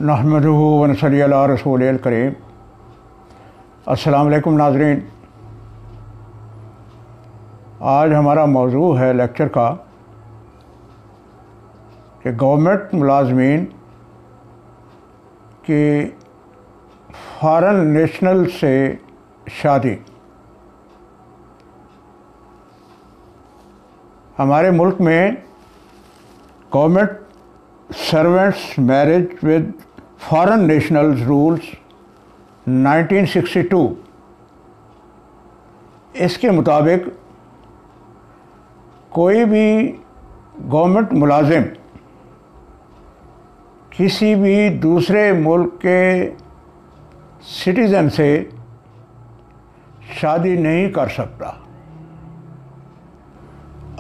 नहमदुहु व नसल्ली अला रसूलिल करीम। अस्सलाम वालेकुम नाज़रीन। आज हमारा मौजू है लेक्चर का कि गवर्नमेंट मुलाजमीन की फ़ॉरेन नेशनल से शादी। हमारे मुल्क में government servants marriage with foreign nationals rules 1962। इसके मुताबिक कोई भी गवर्नमेंट मुलाजिम किसी भी दूसरे मुल्क के सिटीज़न से शादी नहीं कर सकता।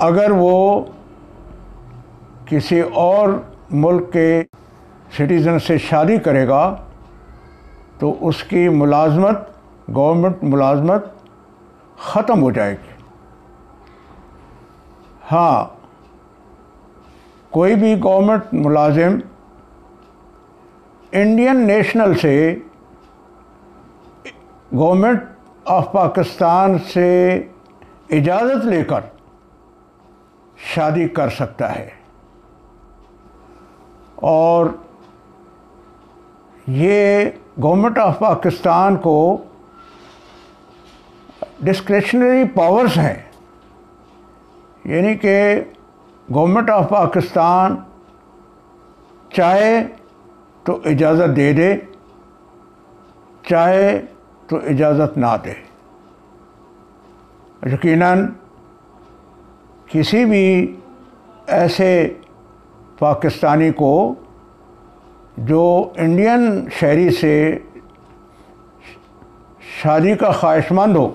अगर वो किसी और मुल्क के सिटीज़न से शादी करेगा तो उसकी मुलाजमत, गवर्नमेंट मुलाजमत ख़त्म हो जाएगी। हाँ, कोई भी गवर्नमेंट मुलाजिम इंडियन नेशनल से गवर्नमेंट ऑफ पाकिस्तान से इजाज़त लेकर शादी कर सकता है और ये गवर्नमेंट ऑफ पाकिस्तान को डिस्क्रिशनरी पावर्स हैं, यानी कि गवर्नमेंट ऑफ पाकिस्तान चाहे तो इजाज़त दे दे, चाहे तो इजाज़त ना दे। यकीनन किसी भी ऐसे पाकिस्तानी को जो इंडियन शहरी से शादी का ख्वाहिशमंद हो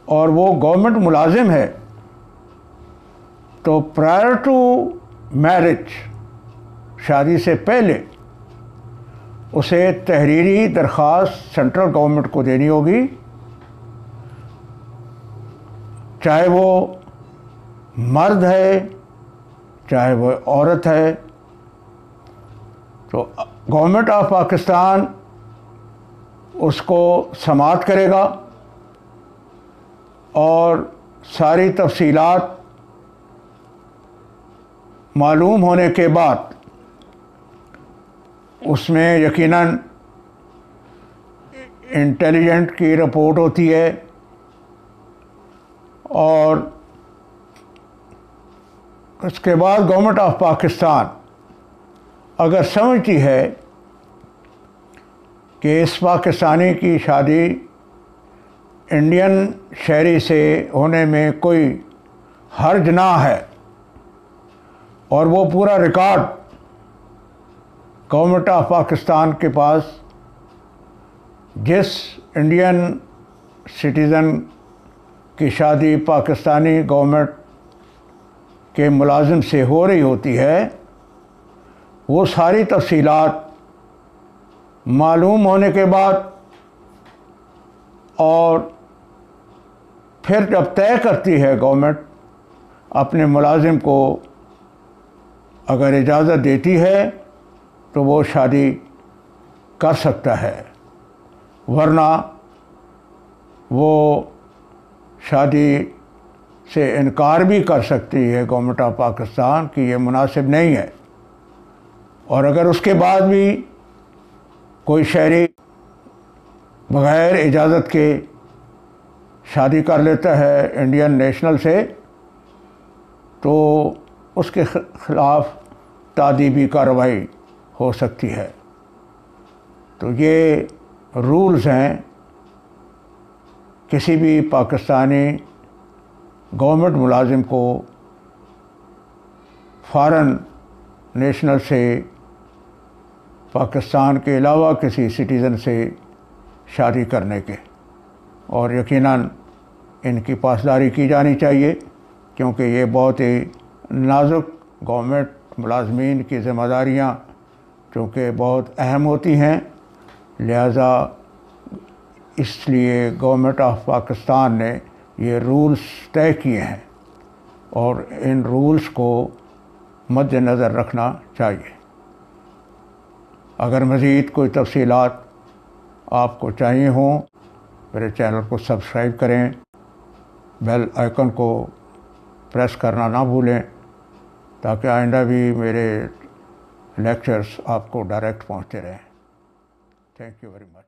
और वो गवर्नमेंट मुलाजिम है, तो प्रायर टू मैरिज, शादी से पहले उसे तहरीरी दरख्वास्त सेंट्रल गवर्नमेंट को देनी होगी, चाहे वो मर्द है चाहे वो औरत है। तो गवर्नमेंट ऑफ पाकिस्तान उसको समाअत करेगा और सारी तफसीलात मालूम होने के बाद उसमें यकीनन इंटेलिजेंट की रिपोर्ट होती है और उसके बाद गवर्नमेंट ऑफ पाकिस्तान अगर समझती है कि इस पाकिस्तानी की शादी इंडियन शहरी से होने में कोई हर्ज ना है और वो पूरा रिकॉर्ड गवर्नमेंट ऑफ पाकिस्तान के पास जिस इंडियन सिटीज़न की शादी पाकिस्तानी गवर्नमेंट के मुलाजिम से हो रही होती है, वो सारी तफसीलात मालूम होने के बाद और फिर जब तय करती है गवर्नमेंट अपने मुलाजिम को, अगर इजाज़त देती है तो वो शादी कर सकता है, वरना वो शादी से इनकार भी कर सकती है गवर्नमेंट ऑफ पाकिस्तान कि ये मुनासिब नहीं है। और अगर उसके बाद भी कोई शहरी बग़ैर इजाज़त के शादी कर लेता है इंडियन नेशनल से, तो उसके ख़िलाफ़ तादीबी कार्रवाई हो सकती है। तो ये रूल्स हैं किसी भी पाकिस्तानी गवर्नमेंट मुलाजिम को फ़ॉरेन नेशनल से पाकिस्तान के अलावा किसी सिटीज़न से शादी करने के, और यकीनन इनकी पासदारी की जानी चाहिए क्योंकि ये बहुत ही नाजुक गवर्नमेंट मुलाजमीन की ज़िम्मेदारियाँ चूँकि बहुत अहम होती हैं, लिहाजा इसलिए गवर्नमेंट ऑफ पाकिस्तान ने ये रूल्स तय किए हैं और इन रूल्स को मद्देनज़र रखना चाहिए। अगर मज़ीद कोई तफसीलात आपको चाहिए हों, मेरे चैनल को सब्सक्राइब करें, बेल आइकन को प्रेस करना ना भूलें, ताकि आइंदा भी मेरे लेक्चर्स आपको डायरेक्ट पहुंचते रहें। Thank you very much.